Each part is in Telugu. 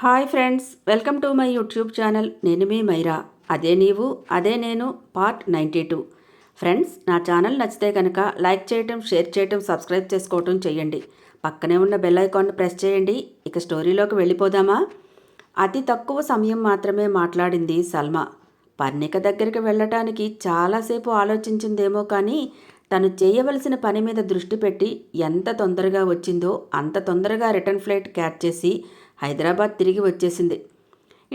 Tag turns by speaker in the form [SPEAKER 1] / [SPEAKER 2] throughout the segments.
[SPEAKER 1] Hi friends, welcome to my YouTube channel. నేను మీ మైరా. అదే నీవు అదే నేను పార్ట్ 92. ఫ్రెండ్స్, నా ఛానల్ నచ్చితే కనుక లైక్ చేయటం, షేర్ చేయటం, సబ్స్క్రైబ్ చేసుకోవటం చేయండి. పక్కనే ఉన్న బెల్ ఐకాన్ ప్రెస్ చేయండి. ఇక స్టోరీలోకి వెళ్ళిపోదామా? అతి తక్కువ సమయం మాత్రమే మాట్లాడింది సల్మా. పర్ణిక దగ్గరికి వెళ్ళటానికి చాలాసేపు ఆలోచించిందేమో కానీ తను చేయవలసిన పని మీద దృష్టి పెట్టి ఎంత తొందరగా వచ్చిందో అంత తొందరగా రిటర్న్ ఫ్లైట్ క్యాచ్ చేసి హైదరాబాద్ తిరిగి వచ్చేసింది.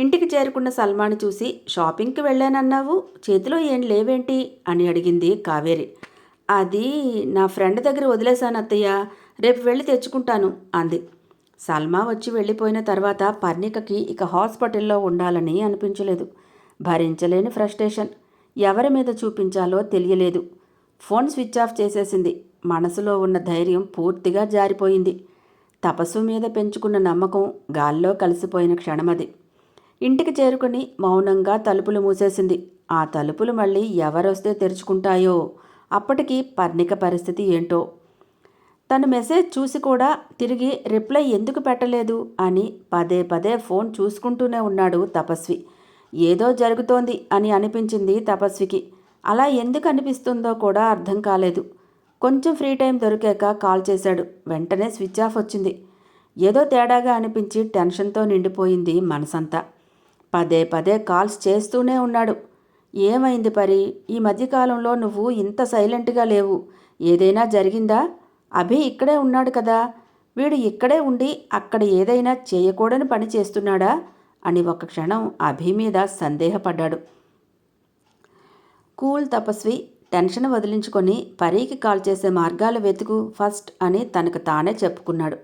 [SPEAKER 1] ఇంటికి చేరుకున్న సల్మాని చూసి, షాపింగ్కి వెళ్ళానన్నావు, చేతిలో ఏం లేవేంటి అని అడిగింది కావేరి. అది నా ఫ్రెండ్ దగ్గర వదిలేశాను అత్తయ్య, రేపు వెళ్ళి తెచ్చుకుంటాను అంది. సల్మా వచ్చి వెళ్ళిపోయిన తర్వాత పర్ణికకి ఇక హాస్పిటల్లో ఉండాలని అనిపించలేదు. భరించలేని ఫ్రస్ట్రేషన్. ఎవరి మీద చూపించాలో తెలియలేదు. ఫోన్ స్విచ్ ఆఫ్ చేసేసింది. మనసులో ఉన్న ధైర్యం పూర్తిగా జారిపోయింది. తపస్సు మీద పెంచుకున్న నమ్మకం గాల్లో కలిసిపోయిన క్షణమది. ఇంటికి చేరుకుని మౌనంగా తలుపులు మూసేసింది. ఆ తలుపులు మళ్ళీ ఎవరొస్తే తెరుచుకుంటాయో. అప్పటికి పర్ణిక పరిస్థితి ఏంటో. తను మెసేజ్ చూసి కూడా తిరిగి రిప్లై ఎందుకు పెట్టలేదు అని పదే పదే ఫోన్ చూసుకుంటూనే ఉన్నాడు తపస్వి. ఏదో జరుగుతోంది అని అనిపించింది తపస్వికి. అలా ఎందుకు అనిపిస్తుందో కూడా అర్థం కాలేదు. కొంచెం ఫ్రీ టైం దొరికాక కాల్ చేశాడు. వెంటనే స్విచ్ ఆఫ్ వచ్చింది. ఏదో తేడాగా అనిపించి టెన్షన్తో నిండిపోయింది మనసంతా. పదే పదే కాల్స్ చేస్తూనే ఉన్నాడు. ఏమైంది పరి? ఈ మధ్యకాలంలో నువ్వు ఇంత సైలెంట్గా లేవు. ఏదైనా జరిగిందా? అభి ఇక్కడే ఉన్నాడు కదా, వీడు ఇక్కడే ఉండి అక్కడ ఏదైనా చేయకూడని పని చేస్తున్నాడా అని ఒక క్షణం అభి మీద సందేహపడ్డాడు. కూల్ తపస్వి, టెన్షన్ వదిలించుకొని పరీకి కాల్ చేసే మార్గాలు వెతుకు ఫస్ట్ అని తనకు తానే చెప్పుకున్నాడు.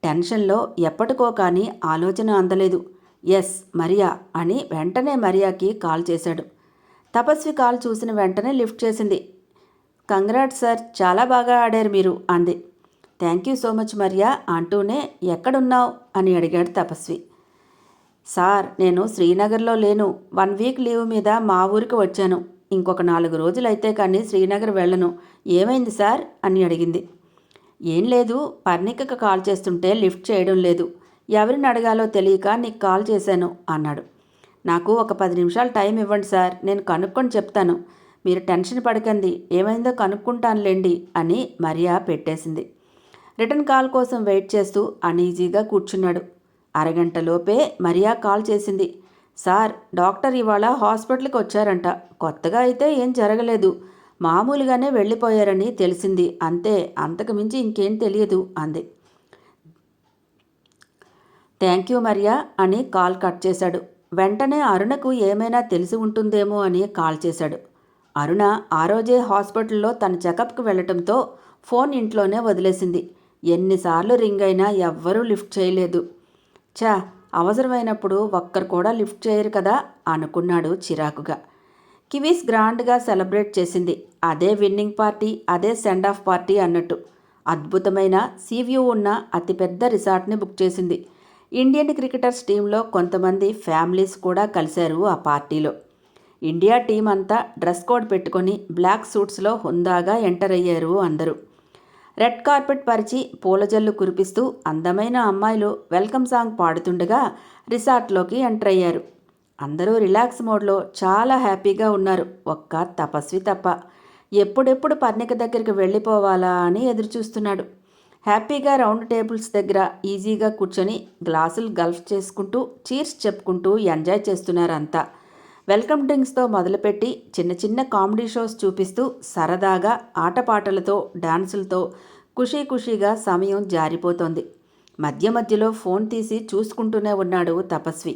[SPEAKER 1] టెన్షన్లో ఎప్పటికో కానీ ఆలోచన అందలేదు. ఎస్ మరియా అని వెంటనే మరియాకి కాల్ చేశాడు. తపస్వి కాల్ చూసిన వెంటనే లిఫ్ట్ చేసింది. కంగ్రాట్స్ సార్, చాలా బాగా ఆడారు మీరు అంది. Thank you so much Mariya అంటూనే ఎక్కడున్నావు అని అడిగాడు తపస్వి. సార్, నేను శ్రీనగర్లో లేను. 1 వీక్ లీవ్ మీద మా ఊరికి వచ్చాను. ఇంకొక 4 రోజులైతే కానీ శ్రీనగర్ వెళ్ళను. ఏమైంది సార్ అని అడిగింది. ఏం లేదు, పర్ణికకు కాల్ చేస్తుంటే లిఫ్ట్ చేయడం లేదు. ఎవరిని అడగాలో తెలియక నీకు కాల్ చేశాను అన్నాడు. నాకు ఒక 10 నిమిషాలు టైం ఇవ్వండి సార్, నేను కనుక్కొని చెప్తాను. మీరు టెన్షన్ పడకండి, ఏమైందో కనుక్కుంటానులేండి అని మరియా పెట్టేసింది. రిటర్న్ కాల్ కోసం వెయిట్ చేస్తూ అనీజీగా కూర్చున్నాడు. అరగంటలోపే మరియా కాల్ చేసింది. సార్, డాక్టర్ ఇవాళ హాస్పిటల్కి వచ్చారంట. కొత్తగా అయితే ఏం జరగలేదు, మామూలుగానే వెళ్ళిపోయారని తెలిసింది అంతే, అంతకుమించి ఇంకేం తెలియదు అంది. థ్యాంక్ యూ మరియా అని కాల్ కట్ చేశాడు. వెంటనే అరుణకు ఏమైనా తెలిసి ఉంటుందేమో అని కాల్ చేశాడు. అరుణ ఆ రోజే హాస్పిటల్లో తన చెకప్కి వెళ్ళటంతో ఫోన్ ఇంట్లోనే వదిలేసింది. ఎన్నిసార్లు రింగ్ అయినా ఎవ్వరూ లిఫ్ట్ చేయలేదు. చా, అవసరమైనప్పుడు ఒక్కరు కూడా లిఫ్ట్ చేయరు కదా అనుకున్నాడు చిరాకుగా. కివీస్ గ్రాండ్గా సెలబ్రేట్ చేసింది. అదే విన్నింగ్ పార్టీ, అదే సెండ్ ఆఫ్ పార్టీ అన్నట్టు. అద్భుతమైన సీవ్యూ ఉన్న అతిపెద్ద రిసార్ట్ని బుక్ చేసింది. ఇండియన్ క్రికెటర్స్ టీంలో కొంతమంది ఫ్యామిలీస్ కూడా కలిశారు ఆ పార్టీలో. ఇండియా టీం అంతా డ్రెస్ కోడ్ పెట్టుకొని బ్లాక్ సూట్స్లో హుందాగా ఎంటర్ అయ్యారు అందరూ. రెడ్ కార్పెట్ పరిచి పూలజల్లు కురిపిస్తూ అందమైన అమ్మాయిలు వెల్కమ్ సాంగ్ పాడుతుండగా రిసార్ట్లోకి ఎంటర్ అయ్యారు. అందరూ రిలాక్స్ మోడ్లో చాలా హ్యాపీగా ఉన్నారు, ఒక్క తపస్వి తప్ప. ఎప్పుడెప్పుడు పర్ణిక దగ్గరికి వెళ్ళిపోవాలా అని ఎదురుచూస్తున్నాడు. హ్యాపీగా రౌండ్ టేబుల్స్ దగ్గర ఈజీగా కూర్చొని గ్లాసులు గల్ఫ్ చేసుకుంటూ చీర్స్ చెప్పుకుంటూ ఎంజాయ్ చేస్తున్నారు అంతా. వెల్కమ్ డ్రింక్స్తో మొదలుపెట్టి చిన్న చిన్న కామెడీ షోస్ చూపిస్తూ సరదాగా ఆటపాటలతో డాన్సులతో ఖుషీగా సమయం జారిపోతోంది. మధ్య మధ్యలో ఫోన్ తీసి చూసుకుంటూనే ఉన్నాడు తపస్వి.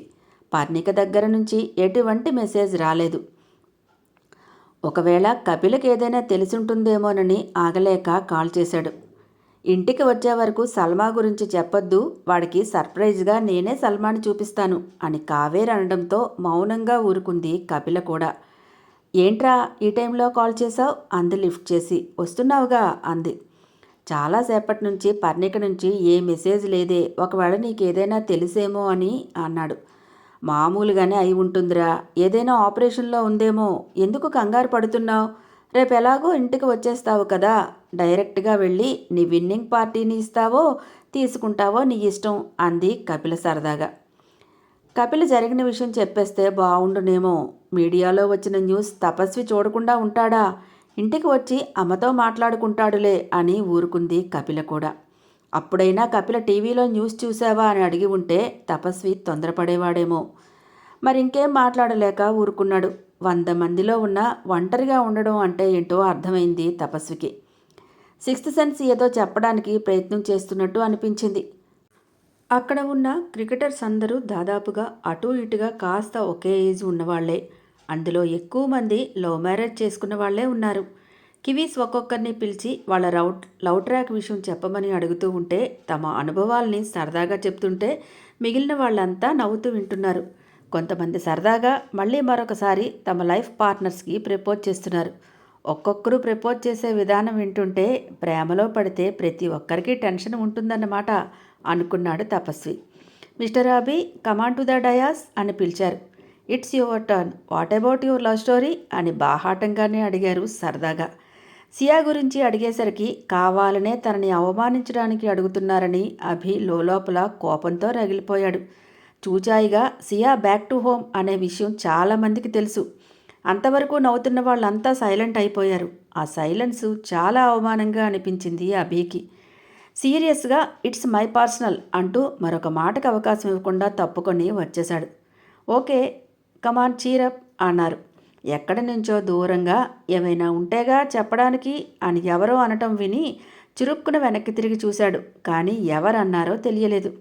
[SPEAKER 1] పర్ణిక దగ్గర నుంచి ఎటువంటి మెసేజ్ రాలేదు. ఒకవేళ కపిలకి ఏదైనా తెలిసుంటుందేమోనని ఆగలేక కాల్ చేశాడు. ఇంటికి వచ్చే వరకు సల్మా గురించి చెప్పొద్దు, వాడికి సర్ప్రైజ్గా నేనే సల్మాని చూపిస్తాను అని కావేరి అనడంతో మౌనంగా ఊరుకుంది కపిల కూడా. ఏంట్రా ఈ టైంలో కాల్ చేశావు అంది లిఫ్ట్ చేసి. వస్తున్నావుగా అంది. చాలాసేపటి నుంచి పర్ణిక నుంచి ఏ మెసేజ్ లేదే, ఒకవేళ నీకేదైనా తెలిసేమో అని అన్నాడు. మామూలుగానే అయి ఉంటుందిరా, ఏదైనా ఆపరేషన్లో ఉందేమో, ఎందుకు కంగారు పడుతున్నావు? రేపు ఎలాగో ఇంటికి వచ్చేస్తావు కదా, డైరెక్ట్గా వెళ్ళి నీ విన్నింగ్ పార్టీని ఇస్తావో తీసుకుంటావో నీ ఇష్టం అంది కపిల సరదాగా. కపిల్ జరిగిన విషయం చెప్పేస్తే బావుండునేమో. మీడియాలో వచ్చిన న్యూస్ తపస్వి చూడకుండా ఉంటాడా? ఇంటికి వచ్చి అమ్మతో మాట్లాడుకుంటాడులే అని ఊరుకుంది కపిల కూడా. అప్పుడైనా కపిల టీవీలో న్యూస్ చూసావా అని అడిగి ఉంటే తపస్వి తొందరపడేవాడేమో. మరింకేం మాట్లాడలేక ఊరుకున్నాడు. 100 మందిలో ఉన్న ఒంటరిగా ఉండడం అంటే ఏంటో అర్థమైంది తపస్వికి. సిక్స్త్ సెన్స్ ఏదో చెప్పడానికి ప్రయత్నం చేస్తున్నట్టు అనిపించింది. అక్కడ ఉన్న క్రికెటర్స్ అందరూ దాదాపుగా అటూ ఇటుగా కాస్త ఒకే ఏజ్ ఉన్నవాళ్లే. అందులో ఎక్కువ మంది లవ్ మ్యారేజ్ చేసుకున్న వాళ్లే ఉన్నారు. కివీస్ ఒక్కొక్కరిని పిలిచి వాళ్ళ లవ్ ట్రాక్ విషయం చెప్పమని అడుగుతూ ఉంటే, తమ అనుభవాల్ని సరదాగా చెప్తుంటే మిగిలిన వాళ్ళంతా నవ్వుతూ వింటున్నారు. కొంతమంది సరదాగా మళ్ళీ మరొకసారి తమ లైఫ్ పార్ట్నర్స్కి ప్రపోజ్ చేస్తున్నారు. ఒక్కొక్కరు ప్రపోజ్ చేసే విధానం వింటుంటే ప్రేమలో పడితే ప్రతి ఒక్కరికి టెన్షన్ ఉంటుందన్నమాట అనుకున్నాడు Tapasvi. Mister Abhi, come on to the dais అని పిలిచారు. It's your turn, what about your love story అని బాహాటంగానే అడిగారు సరదాగా. సియా గురించి అడిగేసరికి కావాలనే తనని అవమానించడానికి అడుగుతున్నారని అభి లోపల కోపంతో రగిలిపోయాడు. చూచాయిగా సియా బ్యాక్ టు హోమ్ అనే విషయం చాలామందికి తెలుసు. అంతవరకు నవ్వుతున్న వాళ్ళంతా సైలెంట్ అయిపోయారు. ఆ సైలెన్సు చాలా అవమానంగా అనిపించింది అభికి. సీరియస్గా ఇట్స్ మై పర్సనల్ అంటూ మరొక మాటకు అవకాశం ఇవ్వకుండా తప్పుకొని వచ్చేశాడు. ఓకే, కమాన్ చీరప్ అన్నారు. ఎక్కడి నుంచో దూరంగా ఏమైనా ఉంటేగా చెప్పడానికి అని ఎవరో అనటం విని చురుక్కున వెనక్కి తిరిగి చూశాడు. కానీ ఎవరన్నారో తెలియలేదు.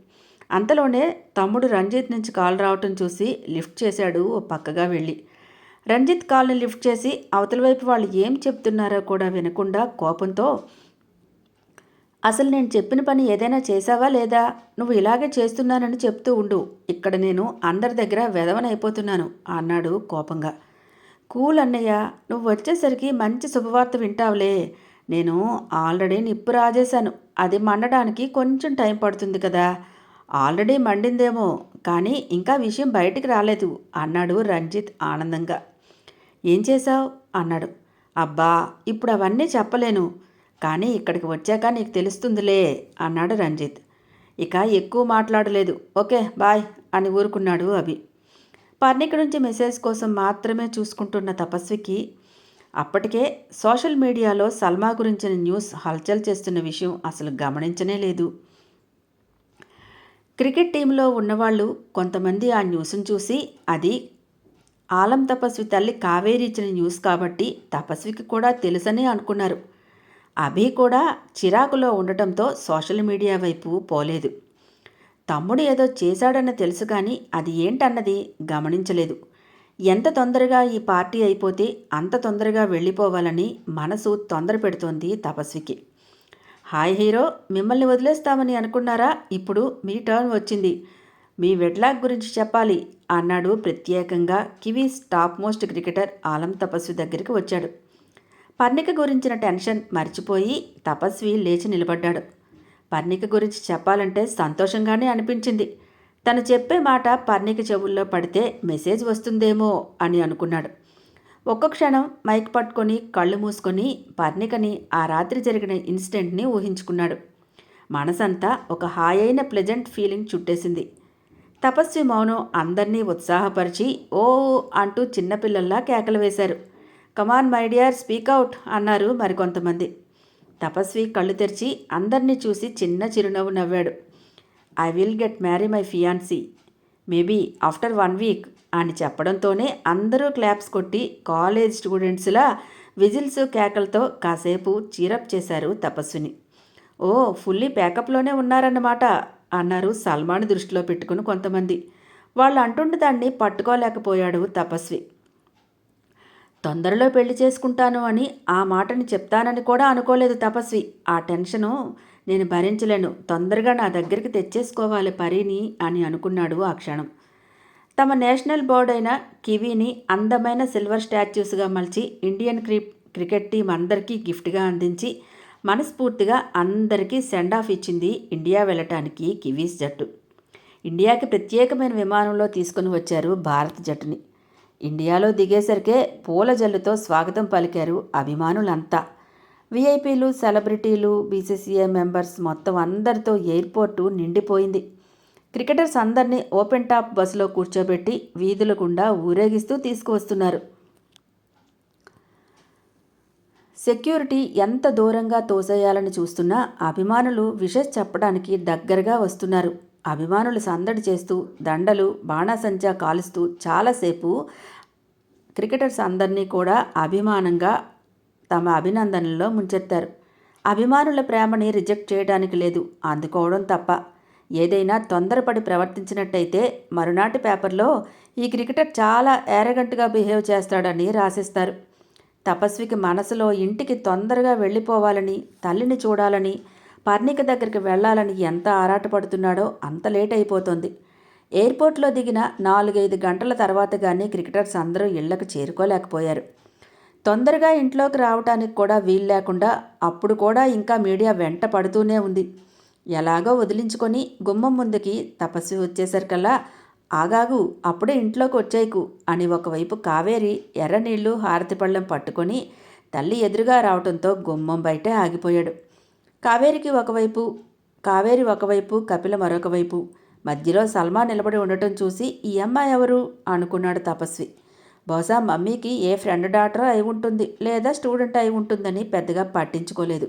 [SPEAKER 1] అంతలోనే తమ్ముడు రంజిత్ నుంచి కాల్ రావటం చూసి లిఫ్ట్ చేశాడు ఓ పక్కగా వెళ్ళి. రంజిత్ కాల్ని లిఫ్ట్ చేసి అవతల వైపు వాళ్ళు ఏం చెప్తున్నారో కూడా వినకుండా కోపంతో, అసలు నేను చెప్పిన పని ఏదైనా చేశావా లేదా? నువ్వు ఇలాగే చేస్తున్నానని చెప్తూ ఉండు. ఇక్కడ నేను అందరి దగ్గర వెధవనైపోతున్నాను అన్నాడు కోపంగా. కూల్ అన్నయ్య, నువ్వు వచ్చేసరికి మంచి శుభవార్త వింటావులే. నేను ఆల్రెడీ నిప్పు రాజేశాను. అది మండడానికి కొంచెం టైం పడుతుంది కదా. ఆల్రెడీ మండిందేమో, కానీ ఇంకా విషయం బయటికి రాలేదు అన్నాడు రంజిత్ ఆనందంగా. ఏం చేశావు అన్నాడు. అబ్బా, ఇప్పుడు అవన్నీ చెప్పలేను, కానీ ఇక్కడికి వచ్చాక నీకు తెలుస్తుందిలే అన్నాడు రంజిత్. ఇక ఎక్కువ మాట్లాడలేదు. ఓకే బాయ్ అని ఊరుకున్నాడు అభి. పర్ణిక నుంచి మెసేజ్ కోసం మాత్రమే చూసుకుంటున్న తపస్వికి అప్పటికే సోషల్ మీడియాలో సల్మా గురించిన న్యూస్ హల్చల్ చేస్తున్న విషయం అసలు గమనించనే లేదు. క్రికెట్ టీంలో ఉన్నవాళ్ళు కొంతమంది ఆ న్యూస్ను చూసి అది ఆలం తపస్వి తల్లి కావేరి ఇచ్చిన న్యూస్ కాబట్టి తపస్వికి కూడా తెలుసని అనుకున్నారు. అభి కూడా చిరాకులో ఉండటంతో సోషల్ మీడియా వైపు పోలేదు. తమ్ముడు ఏదో చేశాడని తెలుసు కానీ అది ఏంటన్నది గమనించలేదు. ఎంత తొందరగా ఈ పార్టీ అయిపోతే అంత తొందరగా వెళ్ళిపోవాలని మనసు తొందర పెడుతోంది తపస్వికి. హాయ్ హీరో, మిమ్మల్ని వదిలేస్తామని అనుకున్నారా? ఇప్పుడు మీ టర్న్ వచ్చింది. మీ వెడ్లాక్ గురించి చెప్పాలి అన్నాడు ప్రత్యేకంగా Kiwis top most cricketer Alam Tapasvi దగ్గరికి వచ్చాడు. పర్ణిక గురించిన టెన్షన్ మర్చిపోయి తపస్వి లేచి నిలబడ్డాడు. పర్ణిక గురించి చెప్పాలంటే సంతోషంగానే అనిపించింది. తను చెప్పే మాట పర్ణిక చెవుల్లో పడితే మెసేజ్ వస్తుందేమో అని అనుకున్నాడు. ఒక్క క్షణం మైక్ పట్టుకొని కళ్ళు మూసుకొని పర్ణికని ఆ రాత్రి జరిగిన ఇన్సిడెంట్ని ఊహించుకున్నాడు. మనసంతా ఒక హాయైన ప్లెజెంట్ ఫీలింగ్ చుట్టేసింది. తపస్వి మౌనం అందర్నీ ఉత్సాహపరిచి ఓ అంటూ చిన్నపిల్లల్లా కేకలు వేశారు. కమాన్ మై డియర్, స్పీకౌట్ అన్నారు మరికొంతమంది. తపస్వి కళ్ళు తెరిచి అందరినీ చూసి చిన్న చిరునవ్వు నవ్వాడు. I will get marry my fiancee maybe after 1 week అని చెప్పడంతోనే అందరూ క్లాప్స్ కొట్టి కాలేజ్ స్టూడెంట్స్లా విజిల్స్ కేకలతో కాసేపు చీరప్ చేశారు తపస్విని. ఓ, ఫుల్లీ ప్యాకప్లోనే ఉన్నారన్నమాట అన్నారు సల్మాన్ దృష్టిలో పెట్టుకుని కొంతమంది. వాళ్ళు అంటుండే దాన్ని పట్టుకోలేకపోయాడు తపస్వి. తొందరలో పెళ్లి చేసుకుంటాను అని ఆ మాటని చెప్తానని కూడా అనుకోలేదు తపస్వి. ఆ టెన్షను నేను భరించలేను, తొందరగా నా దగ్గరికి తెచ్చేసుకోవాలి పరీని అని అనుకున్నాడు ఆ క్షణం. తమ నేషనల్ బోర్డ్ అయిన కివీని అందమైన సిల్వర్ స్టాచ్యూస్గా మలిచి ఇండియన్ క్రికెట్ టీం అందరికీ గిఫ్ట్గా అందించి మనస్ఫూర్తిగా అందరికీ సెండ్ ఆఫ్ ఇచ్చింది ఇండియా వెళ్ళటానికి కివీస్ జట్టు. ఇండియాకి ప్రత్యేకమైన విమానంలో తీసుకుని వచ్చారు భారత జట్టుని. ఇండియాలో దిగేసరికే పూల జల్లుతో స్వాగతం పలికారు అభిమానులంతా. విఐపీలు, సెలబ్రిటీలు, బీసీసీఐ మెంబర్స్ మొత్తం అందరితో ఎయిర్పోర్టు నిండిపోయింది. క్రికెటర్స్ అందరినీ ఓపెన్ టాప్ బస్సులో కూర్చోబెట్టి వీధుల గుండా ఊరేగిస్తూ తీసుకువస్తున్నారు. సెక్యూరిటీ ఎంత దూరంగా తోసేయాలని చూస్తున్నా అభిమానులు విషెస్ చెప్పడానికి దగ్గరగా వస్తున్నారు. అభిమానులు సందడి చేస్తూ దండలు బాణాసంచా కాలుస్తూ చాలాసేపు క్రికెటర్స్ అందరినీ కూడా అభిమానంగా తమ అభినందనల్లో ముంచెత్తారు. అభిమానుల ప్రేమని రిజెక్ట్ చేయడానికి లేదు, అందుకోవడం తప్ప. ఏదైనా తొందరపడి ప్రవర్తించినట్టయితే మరునాటి పేపర్లో ఈ క్రికెటర్ చాలా ఏరగంటుగా బిహేవ్ చేస్తాడని రాసిస్తారు. తపస్వికి మనసులో ఇంటికి తొందరగా వెళ్ళిపోవాలని, తల్లిని చూడాలని, పర్ణిక దగ్గరికి వెళ్ళాలని ఎంత ఆరాటపడుతున్నాడో అంత లేట్ అయిపోతుంది. ఎయిర్పోర్ట్లో దిగిన 4-5 గంటల తర్వాత కానీ క్రికెటర్స్ అందరూ ఇళ్లకు చేరుకోలేకపోయారు. తొందరగా ఇంట్లోకి రావటానికి కూడా వీలు లేకుండా అప్పుడు కూడా ఇంకా మీడియా వెంట పడుతూనే ఉంది. ఎలాగో వదిలించుకొని గుమ్మం ముందుకి తపస్వి వచ్చేసరికల్లా, ఆగాగు, అప్పుడే ఇంట్లోకి వచ్చేయకు అని ఒకవైపు కావేరి ఎర్రనీళ్లు హారతి పళ్ళెం పట్టుకొని తల్లి ఎదురుగా రావడంతో గుమ్మం బయటే ఆగిపోయాడు. కావేరి ఒకవైపు కపిల మరొక వైపు. మధ్యలో సల్మా నిలబడి ఉండటం చూసి ఈ అమ్మాయి ఎవరు అనుకున్నాడు తపస్వి. బహుశా మమ్మీకి ఏ ఫ్రెండ్ డాక్టర్ అయి ఉంటుంది, లేదా స్టూడెంట్ అయి ఉంటుందని పెద్దగా పట్టించుకోలేదు.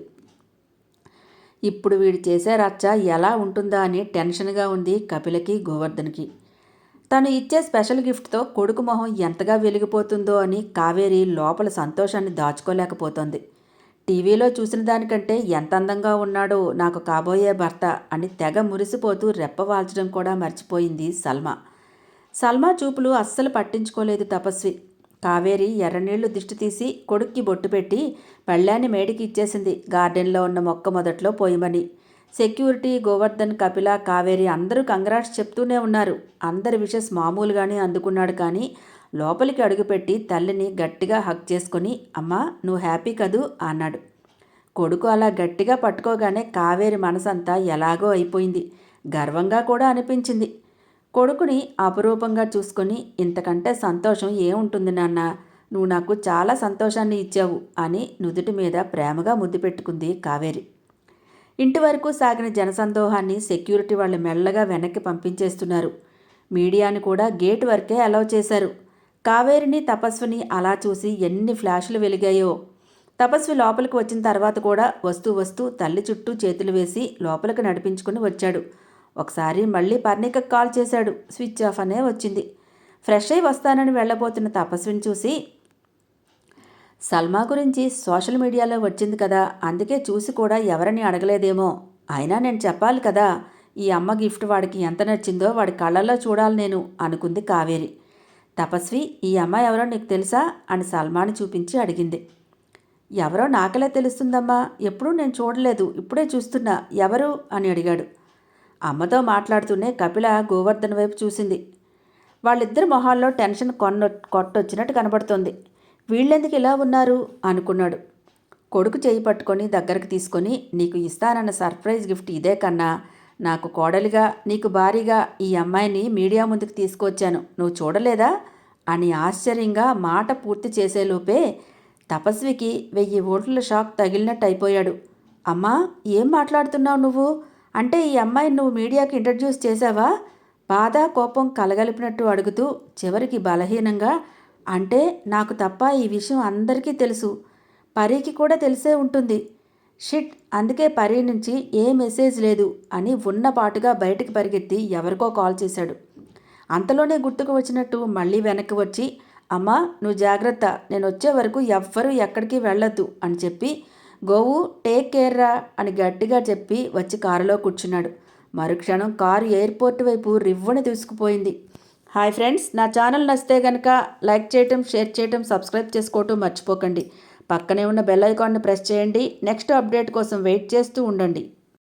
[SPEAKER 1] ఇప్పుడు వీడు చేసే రచ్చ ఎలా ఉంటుందా అని టెన్షన్గా ఉంది కపిలకి, గోవర్ధన్కి. తను ఇచ్చే స్పెషల్ గిఫ్ట్తో కొడుకు మొహం ఎంతగా వెలిగిపోతుందో అని కావేరి లోపల సంతోషాన్ని దాచుకోలేకపోతోంది. టీవీలో చూసిన దానికంటే ఎంత అందంగా ఉన్నాడో నాకు కాబోయే భర్త అని తెగ మురిసిపోతూ రెప్పవాల్చడం కూడా మర్చిపోయింది సల్మా. సల్మా చూపులు అస్సలు పట్టించుకోలేదు తపస్వి. కావేరి ఎర్రనీళ్లు దిష్టి తీసి కొడుక్కి బొట్టు పెట్టి పళ్ళాన్ని మేడికి ఇచ్చేసింది, గార్డెన్లో ఉన్న మొక్క మొదట్లో పోయమని. సెక్యూరిటీ, గోవర్ధన్, కపిల, కావేరి అందరూ కంగ్రాట్స్ చెప్తూనే ఉన్నారు. అందరి విషెస్ మామూలుగానే అందుకున్నాడు. కానీ లోపలికి అడుగుపెట్టి తల్లిని గట్టిగా హగ్ చేసుకొని, అమ్మా నువ్వు హ్యాపీ కదూ అన్నాడు. కొడుకు అలా గట్టిగా పట్టుకోగానే కావేరి మనసంతా ఎలాగో అయిపోయింది. గర్వంగా కూడా అనిపించింది. కొడుకుని అపురూపంగా చూసుకొని, ఇంతకంటే సంతోషం ఏముంటుంది నాన్న, నువ్వు నాకు చాలా సంతోషాన్ని ఇచ్చావు అని నుదుటి మీద ప్రేమగా ముద్దు పెట్టుకుంది కావేరి. ఇంటి వరకు సాగిన జనసందోహాన్ని సెక్యూరిటీ వాళ్ళు మెల్లగా వెనక్కి పంపించేస్తున్నారు. మీడియాని కూడా గేటు వరకే అలౌ చేశారు. కావేరిని, తపస్విని అలా చూసి ఎన్ని ఫ్లాషులు వెలిగాయో. తపస్వి లోపలికి వచ్చిన తర్వాత కూడా వస్తూ తల్లి చుట్టూ చేతులు వేసి లోపలికి నడిపించుకుని వచ్చాడు. ఒకసారి మళ్ళీ పర్ణికకు కాల్ చేశాడు. స్విచ్ ఆఫ్ అనే వచ్చింది. ఫ్రెష్ అయి వస్తానని వెళ్ళబోతున్న తపస్విని చూసి, సల్మా గురించి సోషల్ మీడియాలో వచ్చింది కదా, అందుకే చూసి కూడా ఎవరిని అడగలేదేమో. అయినా నేను చెప్పాలి కదా, ఈ అమ్మ గిఫ్ట్ వాడికి ఎంత నచ్చిందో వాడి కళ్ళల్లో చూడాలి నేను అనుకుంది కావేరి. తపస్వి, ఈ అమ్మ ఎవరో నీకు తెలుసా అని సల్మాని చూపించి అడిగింది. ఎవరో నాకెలా తెలుస్తుందమ్మా, ఎప్పుడూ నేను చూడలేదు, ఇప్పుడే చూస్తున్నా, ఎవరు అని అడిగాడు. అమ్మతో మాట్లాడుతూనే కపిల గోవర్ధన్ వైపు చూసింది. వాళ్ళిద్దరి మొహాల్లో టెన్షన్ కొట్టొచ్చినట్టు కనబడుతోంది. వీళ్ళెందుకు ఇలా ఉన్నారు అనుకున్నాడు. కొడుకు చేయి పట్టుకొని దగ్గరకు తీసుకొని, నీకు ఇస్తానన్న సర్ప్రైజ్ గిఫ్ట్ ఇదే కన్నా, నాకు కోడలిగా నీకు భారీగా ఈ అమ్మాయిని మీడియా ముందుకు తీసుకొచ్చాను, నువ్వు చూడలేదా అని ఆశ్చర్యంగా మాట పూర్తి చేసేలోపే తపస్వికి 1000 వోల్ట్ల షాక్ తగిలినట్టు అయిపోయాడు. అమ్మా, ఏం మాట్లాడుతున్నావు నువ్వు? అంటే ఈ అమ్మాయిని నువ్వు మీడియాకి ఇంట్రడ్యూస్ చేశావా? బాధ, కోపం కలగలిపినట్టు అడుగుతూ చివరికి బలహీనంగా, అంటే నాకు తప్ప ఈ విషయం అందరికీ తెలుసు, పరికి కూడా తెలిసే ఉంటుంది. షిట్, అందుకే పరి నుంచి ఏ మెసేజ్ లేదు అని ఉన్నపాటుగా బయటికి పరిగెత్తి ఎవరికో కాల్ చేశాడు. అంతలోనే గుర్తుకు వచ్చినట్టు మళ్ళీ వెనక్కి వచ్చి, అమ్మా నువ్వు జాగ్రత్త, నేను వచ్చే వరకు ఎవ్వరూ ఎక్కడికి వెళ్ళొద్దు అని చెప్పి, గోవు టేక్ కేర్ రా అని గట్టిగా చెప్పి వచ్చి కారులో కూర్చున్నాడు. మరుక్షణం కారు ఎయిర్పోర్ట్ వైపు రివ్వుని తీసుకుపోయింది. హాయ్ ఫ్రెండ్స్, నా ఛానల్ నచ్చితే కనుక లైక్ చేయటం, షేర్ చేయటం, సబ్స్క్రైబ్ చేసుకోవటం మర్చిపోకండి. పక్కనే ఉన్న బెల్ ఐకాన్ని ప్రెస్ చేయండి. నెక్స్ట్ అప్డేట్ కోసం వెయిట్ చేస్తూ ఉండండి.